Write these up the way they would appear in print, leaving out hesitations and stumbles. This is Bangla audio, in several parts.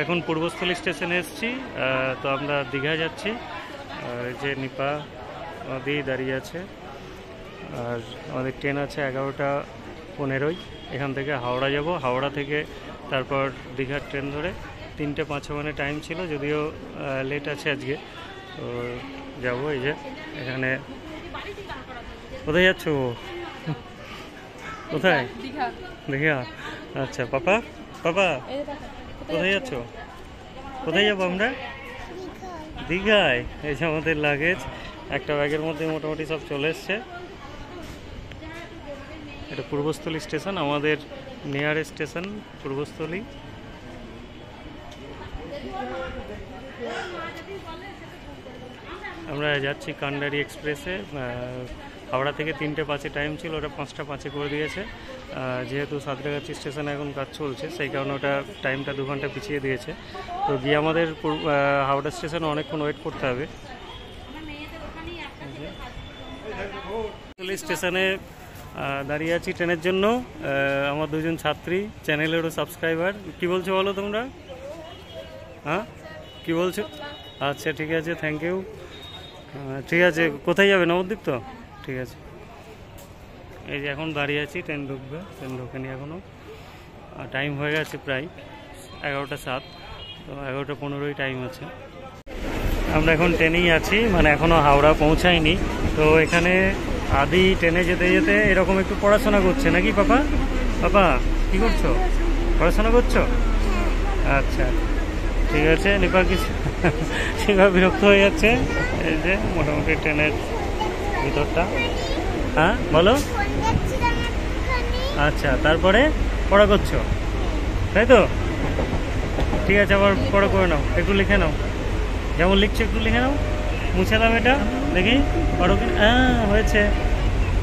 এখন পূর্বস্থলী স্টেশনে এসেছি। তো আমরা দীঘায় যাচ্ছি। যে নিপা নদী দাঁড়িয়ে আছে, আর আমাদের ট্রেন আছে 11:15। এখান থেকে হাওড়া যাব, হাওড়া থেকে তারপর দীঘার ট্রেন ধরে 3:05 টাইম ছিল, যদিও লেট আছে আজকে। তো যাবো। এই যে এখানে কোথায় যাচ্ছ? কোথায়? দীঘা। আচ্ছা, পাপা কোথায় যাচ্ছ? কোথায় যাবো আমরা? দীঘায়। এই যে আমাদের লাগেজ একটা ব্যাগের মধ্যে মোটামুটি সব চলে এসছে। এটা পূর্বস্থলী স্টেশন, আমাদের নিয়ারেস্ট স্টেশন পূর্বস্থলী। আমরা যাচ্ছি কান্ডারি এক্সপ্রেসে। হাওড়া থেকে 3:05 টাইম ছিল, ওটা 5:05 করে দিয়েছে। যেহেতু সাঁতরাগাছি স্টেশনে এখন কাজ চলছে, সেই কারণে ওটা টাইমটা 2 ঘন্টা পিছিয়ে দিয়েছে। তো গিয়ে আমাদের হাওড়া স্টেশনে অনেকক্ষণ ওয়েট করতে হবে। স্টেশনে দাঁড়িয়ে আছি ট্রেনের জন্য। আমার 2জন ছাত্রী, চ্যানেলেরও সাবস্ক্রাইবার। কি বলছো বলো তোমরা? হ্যাঁ, কি বলছো? আচ্ছা, ঠিক আছে, থ্যাংক ইউ। ঠিক আছে, কোথায় যাবে? নবদ্বীপ তো? ঠিক আছে। এই যে এখন দাঁড়িয়ে আছি, ট্রেন ঢুকবে। ট্রেন ঢোকেনি এখনও, টাইম হয়ে গেছে প্রায় 11:07। তো 11:15 টাইম আছে। আমরা এখন ট্রেনেই আছি, মানে এখনও হাওড়া পৌঁছায়নি। তো এখানে আদি ট্রেনে যেতে যেতে এরকম একটু পড়াশোনা করছে নাকি পাপা? কি করছো? পড়াশোনা করছো? আচ্ছা, ঠিক আছে। নিপা কিছু সেভাবে বিরক্ত হয়ে যাচ্ছে। এই যে মোটামুটি ট্রেনের ভিতরটা। হ্যাঁ, বলো। আচ্ছা, তারপরে পড়া করছো, তাই তো? ঠিক আছে, আবার পড়া করে নাও, একটু লিখে নাও। যেমন লিখছো একটু লিখে নাও। মুছে দাও এটা, দেখি পড়ো কি। হ্যাঁ, হয়েছে।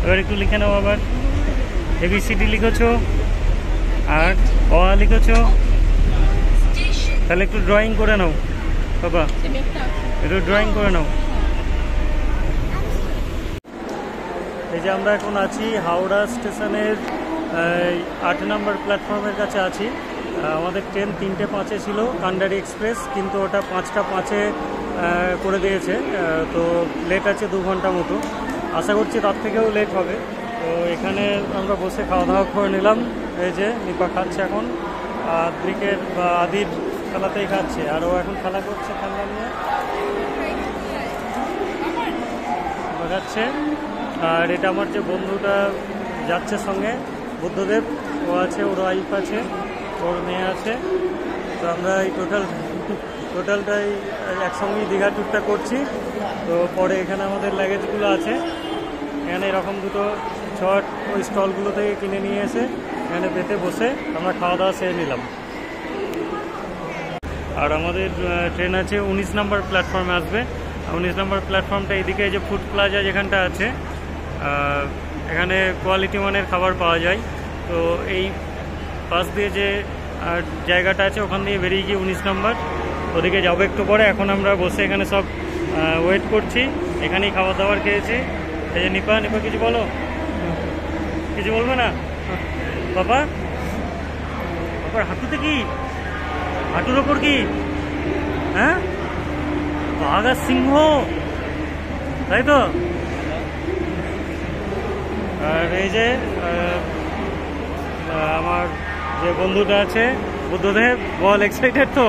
এবার একটু লিখে নাও আবার। ABCD লিখেছো, আর অ লিখেছো। তাহলে একটু ড্রয়িং করে নাও বাবা, একটু ড্রয়িং করে নাও। এই যে আমরা এখন আছি হাওড়া স্টেশনের 8 নম্বর প্ল্যাটফর্মের কাছে আছি। আমাদের ট্রেন 3:05 ছিল, কান্ডারি এক্সপ্রেস, কিন্তু ওটা 5:05 করে দিয়েছে। তো লেট আছে 2 ঘন্টা মতো। আশা করছি তার থেকেও লেট হবে। তো এখানে আমরা বসে খাওয়া দাওয়া করে নিলাম। এই যে নিপা খাচ্ছে এখন, আদ্রিকের বা আদির খেলাতেই খাচ্ছে, আর ও এখন খেলা করছে, খেলনা নিয়ে খাচ্ছে। আর এটা আমার যে বন্ধুটা যাচ্ছে সঙ্গে, বুদ্ধদেব, ও আছে, ওর ওয়াইফ আছে, ওর মেয়ে আছে। তো আমরা এই টোটালটাই একসঙ্গেই দীঘা ট্যুরটা করছি। তো পরে এখানে আমাদের লাগেজগুলো আছে, এখানে এরকম দুটো ছট ওই স্টলগুলো থেকে কিনে নিয়ে এসে এখানে পেতে বসে আমরা খাওয়া দাওয়া সেরে নিলাম। আর আমাদের ট্রেন আছে 19 নম্বর প্ল্যাটফর্মে আসবে। 19 নম্বর প্ল্যাটফর্মটা এইদিকে, যে ফুড প্লাজা যেখানটা আছে, এখানে কোয়ালিটি মানের খাবার পাওয়া যায়। তো এই পাশ দিয়ে যে জায়গাটা আছে, ওখান দিয়ে বেরিয়ে গিয়ে 19 নম্বর, ওদিকে যাবো একটু পরে। এখন আমরা বসে এখানে সব ওয়েট করছি, এখানেই খাবার দাবার খেয়েছি। এই যে নিপা কিছু বলো, কিছু বলবে না? বাবার হাঁটুতে কি, হাঁটুর ওপর কি? হ্যাঁ, বাঘ আর সিংহ, তাই তো? আর এই যে আমার যে বন্ধুটা আছে বুদ্ধদেব, বল এক্সাইটেড তো?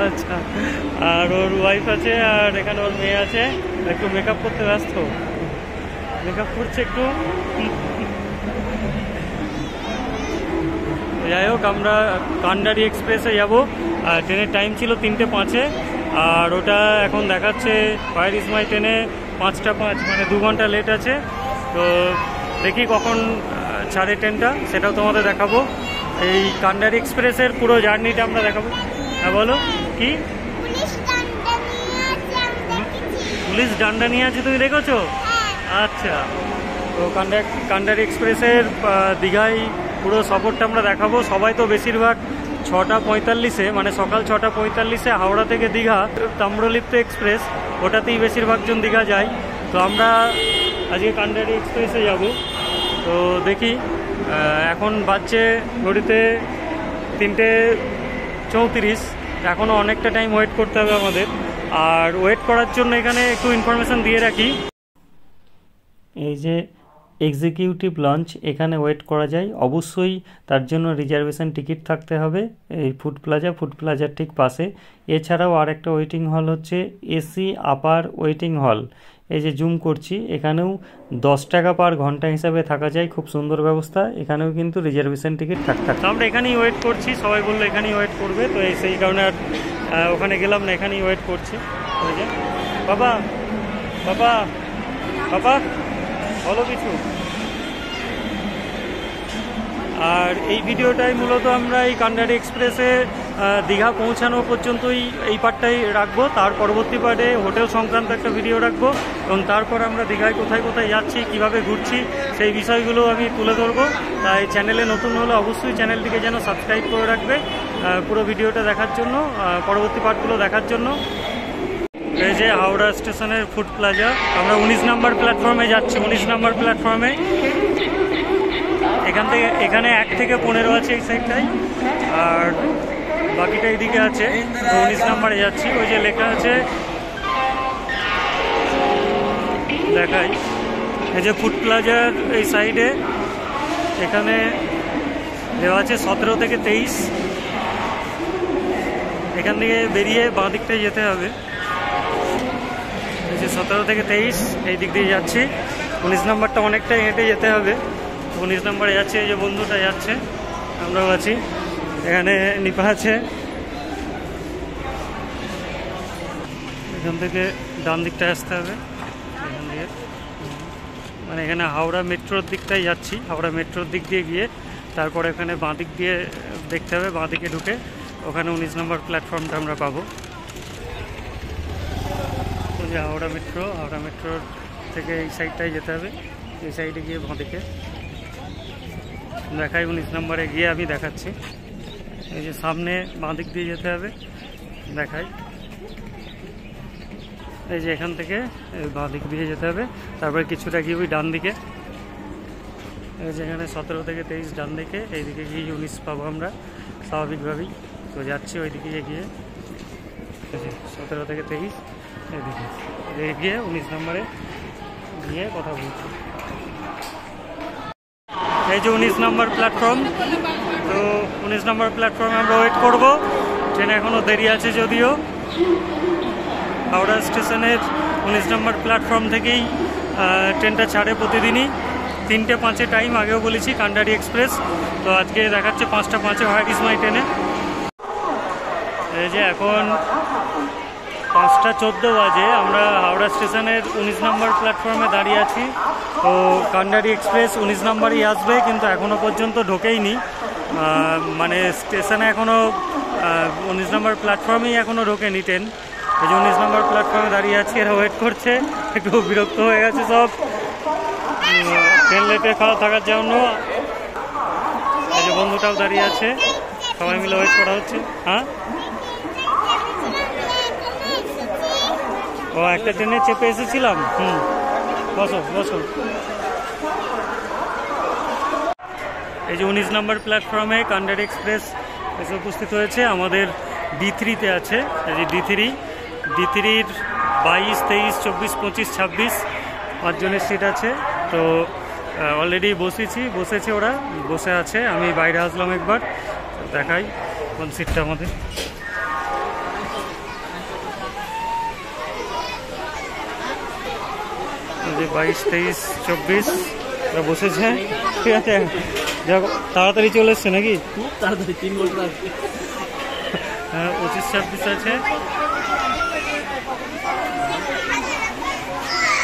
আচ্ছা, আর ওর ওয়াইফ আছে, আর এখানে ওর মেয়ে আছে। একটু মেকআপ করতে ব্যস্ত, মেকআপ করছে একটু। যাই হোক, আমরা কান্ডারি এক্সপ্রেসে যাব। ট্রেনের টাইম ছিল 3:05, আর ওটা এখন দেখাচ্ছে হোয়ার ইজ মাই ট্রেনে 5:05, মানে 2 ঘন্টা লেট আছে। তো দেখি কখন ছাড়ে ট্রেনটা, সেটাও তোমাদের দেখাবো। এই কান্ডারি এক্সপ্রেসের পুরো জার্নিটা আমরা দেখাবো। হ্যাঁ, বলো কি? পুলিশ ডান্ডা নিয়ে আছে, তুমি দেখেছো? আচ্ছা, তো কান্ডারি এক্সপ্রেসের দীঘায় পুরো সফরটা আমরা দেখাবো। সবাই তো বেশিরভাগ 6:45, মানে সকাল 6:45 হাওড়া থেকে দীঘা তাম্রলিপ্ত এক্সপ্রেস, ওটাতেই বেশিরভাগজন দীঘা যায়। তো আমরা আজকে কান্ডারি এক্সপ্রেসে যাব। তো দেখি, এখন বাজছে ঘড়িতে 3:30 34। এখনও অনেকটা টাইম ওয়েট করতে হবে আমাদের। আর ওয়েট করার জন্য এখানে একটু ইনফরমেশান দিয়ে রাখি, এই যে এক্সিকিউটিভ লঞ্চ, এখানে ওয়েট করা যায়। অবশ্যই তার জন্য রিজার্ভেশন টিকিট থাকতে হবে এই ফুড প্লাজার ঠিক পাশে। এছাড়াও আর একটা ওয়েটিং হল হচ্ছে এসি আপার ওয়েটিং হল, এই যে জুম করছি, এখানেও 10 টাকা পার ঘন্টা হিসাবে থাকা যায়। খুব সুন্দর ব্যবস্থা, এখানেও কিন্তু রিজার্ভেশন টিকিট থাকতে। আমরা এখানেই ওয়েট করছি, সবাই বললো এখানেই ওয়েট করবে, তো সেই কারণে আর ওখানে গেলাম না, এখানেই ওয়েট করছি। ওই যে বাবা বাবা বাবা বলো কিছু। আর এই ভিডিওটাই মূলত আমরা এই কান্ডারি এক্সপ্রেসে দীঘা পৌঁছানো পর্যন্তই এই পার্টটাই রাখবো। তার পরবর্তী পার্টে হোটেল সংক্রান্ত একটা ভিডিও রাখবো, এবং তারপর আমরা দীঘায় কোথায় কোথায় যাচ্ছি, কিভাবে ঘুরছি, সেই বিষয়গুলো আমি তুলে ধরবো। তাই চ্যানেলে নতুন হলে অবশ্যই চ্যানেলটিকে যেন সাবস্ক্রাইব করে রাখবে পুরো ভিডিওটা দেখার জন্য, পরবর্তী পার্টগুলো দেখার জন্য। এই যে হাওড়া স্টেশনের ফুড প্লাজা, আমরা 19 নম্বর প্ল্যাটফর্মে যাচ্ছি। 19 নম্বর প্ল্যাটফর্মে এখানে 1 থেকে 15 আছে এই সাইডটাই, আর বাকিটা এইদিকে আছে। 19 নম্বরে যাচ্ছি। ওই যে লেখা আছে, দেখাই, এই যে ফুড প্লাজার এই সাইডে এখানে দেওয়া আছে 17 থেকে 23। এখান থেকে বেরিয়ে বাঁ দিকটায় যেতে হবে। এই যে 17 থেকে 23 এই দিক দিয়ে যাচ্ছি। 19 নম্বরটা অনেকটাই হেঁটে যেতে হবে। 19 নম্বরে যাচ্ছে, এই যে বন্ধুটা যাচ্ছে, আমরাও আছি। এখানে নিপা আছে, এখান থেকে ডান দিকটায় আসতে হবে। এখান দিয়ে মানে এখানে হাওড়া মেট্রোর দিকটাই যাচ্ছি। হাওড়া মেট্রোর দিক দিয়ে গিয়ে তারপর এখানে বাঁ দিক দিয়ে দেখতে হবে, বাঁ দিকে ঢুকে ওখানে 19 নম্বর প্ল্যাটফর্মটা আমরা পাবো। ওই যে হাওড়া মেট্রোর থেকে এই সাইডটাই যেতে হবে। এই সাইডে গিয়ে বাঁ দিকে দেখাই, 19 নম্বরে গিয়ে আমি দেখাচ্ছি। এই যে সামনে বাঁ দিক দিয়ে যেতে হবে, দেখাই। এই যে এখান থেকে বাঁ দিক দিয়ে যেতে হবে, তারপরে কিছুটা গিয়ে ওই ডান দিকে, এই যে এখানে 17 থেকে 23 ডান দিকে, এইদিকে গিয়ে 19 পাবো আমরা স্বাভাবিকভাবেই। তো যাচ্ছি ওই দিকে গিয়ে, 17 থেকে 23 এদিকে গিয়ে 19 নম্বরে গিয়ে কথা বলছি। এই যে 19 নম্বর প্ল্যাটফর্ম। তো 19 নম্বর প্ল্যাটফর্মে আমরা ওয়েট করব। ট্রেন এখনও দেরি আছে যদিও। হাওড়া স্টেশনের 19 নম্বর প্ল্যাটফর্ম থেকেই ট্রেনটা ছাড়ে প্রতিদিনই। 3:05 টাইম, আগেও বলেছি, কান্ডারি এক্সপ্রেস। তো আজকে দেখাচ্ছে 5:05 হোয়াট ইজ মাই ট্রেনে। এই যে এখন 5:14 বাজে, আমরা হাওড়া স্টেশনের 19 নম্বর প্ল্যাটফর্মে দাঁড়িয়ে আছি। তো কান্ডারি এক্সপ্রেস 19 নম্বরই আসবে, কিন্তু এখনও পর্যন্ত ঢোকেইনি। মানে স্টেশনে এখনও 19 নম্বর প্ল্যাটফর্মেই এখনও ঢোকেনি ট্রেন। এই যে 19 নম্বর প্ল্যাটফর্মে দাঁড়িয়ে আছি, এরা ওয়েট করছে। একটু বিরক্ত হয়ে গেছে সব ট্রেন লেটে খাওয়া থাকার জন্য। এই যে বন্ধুটাও দাঁড়িয়ে আছে, সবাই মিলে ওয়েট করা হচ্ছে। হ্যাঁ, ও একটা ট্রেনে চেপে এসেছিলাম। বসো বসো। এই যে 19 নম্বর প্ল্যাটফর্মে কান্ডারি এক্সপ্রেস এসে উপস্থিত হয়েছে। আমাদের D3-তে আছে। এই যে D3-র 22, 23, 24, 25, 26 5 জনের সিট আছে। তো অলরেডি বসেছে, ওরা বসে আছে। আমি বাইরে আসলাম একবার, দেখাই কোন সিটটা আমাদের। যে 22, 23, 24 বসেছে। ঠিক আছে, তাড়াতাড়ি চলে এসছে নাকি? খুব তাড়াতাড়ি, 3 ঘন্টা আছে। হ্যাঁ, 25, 26 আছে।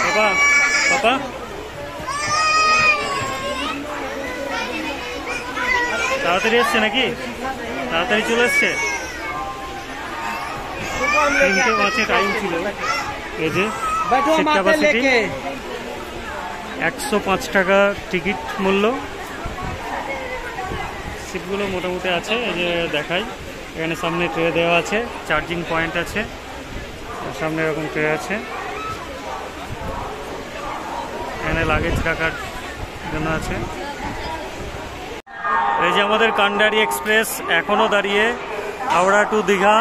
পাপা পাপা তাড়াতাড়ি এসছে নাকি? তাড়াতাড়ি চলে এসছে। 3:05 টাইম ছিল। এই যে সিট ক্যাপাসিটি 105 টাকা টিকিট মূল্য। সিটগুলো মোটামুটি আছে। এই যে দেখাই, এখানে সামনে ট্রে দেওয়া আছে, চার্জিং পয়েন্ট আছে, সামনে এরকম ট্রে আছে। এখানে লাগেজ রাখার জন্য আছে। এই যে আমাদের কান্ডারি এক্সপ্রেস এখনও দাঁড়িয়ে। হাওড়া টু দীঘা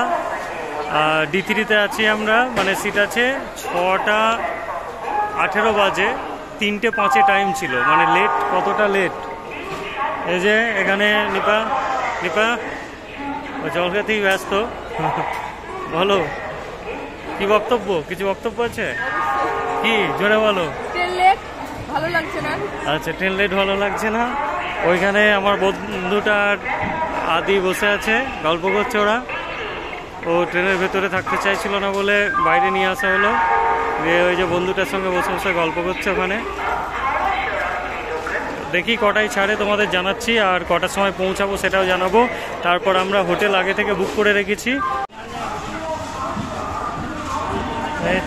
D3-তে আছি আমরা, মানে সিট আছে 6:18 বাজে, 3:05 টাইম ছিল, মানে লেট, কতটা লেট। এই যে এখানে নিপা জল খেতেই ব্যস্ত। বলো কি বক্তব্য, কিছু বক্তব্য আছে কি, জোরে বলো। ভালো লাগছে না। আচ্ছা, ট্রেন লেট ভালো লাগছে না। ওইখানে আমার বন্ধুটা আদি বসে আছে, গল্প করছে ওরা। ও ট্রেনের ভেতরে থাকতে চাইছিল না বলে বাইরে নিয়ে আসা হলো, যে ওই যে বন্ধুটার সঙ্গে বসে বসে গল্প করছে ওখানে। দেখি কটায় ছাড়ে তোমাদের জানাচ্ছি, আর কটার সময় পৌঁছাবো সেটাও জানাবো। তারপর আমরা হোটেল আগে থেকে বুক করে রেখেছি।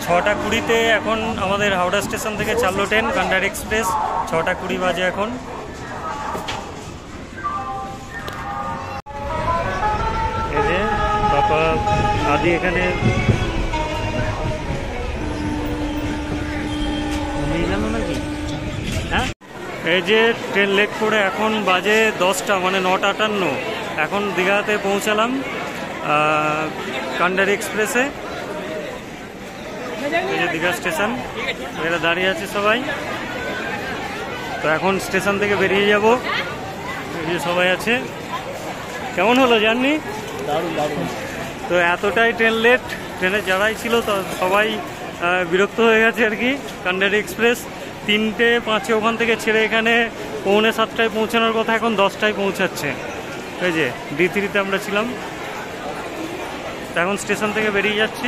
6:20-তে এখন আমাদের হাওড়া স্টেশন থেকে চাললো ট্রেন কান্ডার এক্সপ্রেস। 6:20 বাজে এখন। এই যে বাবা আদি এখানে নাকি, হ্যাঁ। এই যে ট্রেন লেট করে এখন বাজে 10টা, মানে 9:58। এখন দীঘাতে পৌঁছালাম কান্ডারি এক্সপ্রেসে। এই যে দীঘা স্টেশন, এরা দাঁড়িয়ে আছে সবাই। তো এখন স্টেশন থেকে বেরিয়ে যাব। এই যে সবাই আছে। কেমন হলো জার্নি? তো এতটাই ট্রেন লেট, ট্রেনে যারাই ছিল তো সবাই বিরক্ত হয়ে গেছে আর কি। কান্ডারি এক্সপ্রেস 3:05 ওখান থেকে ছেড়ে এখানে 6:45 পৌঁছানোর কথা, এখন 10টায় পৌঁছাচ্ছে। এই যে D3-তে আমরা ছিলাম, তো এখন স্টেশন থেকে বেরিয়ে যাচ্ছি।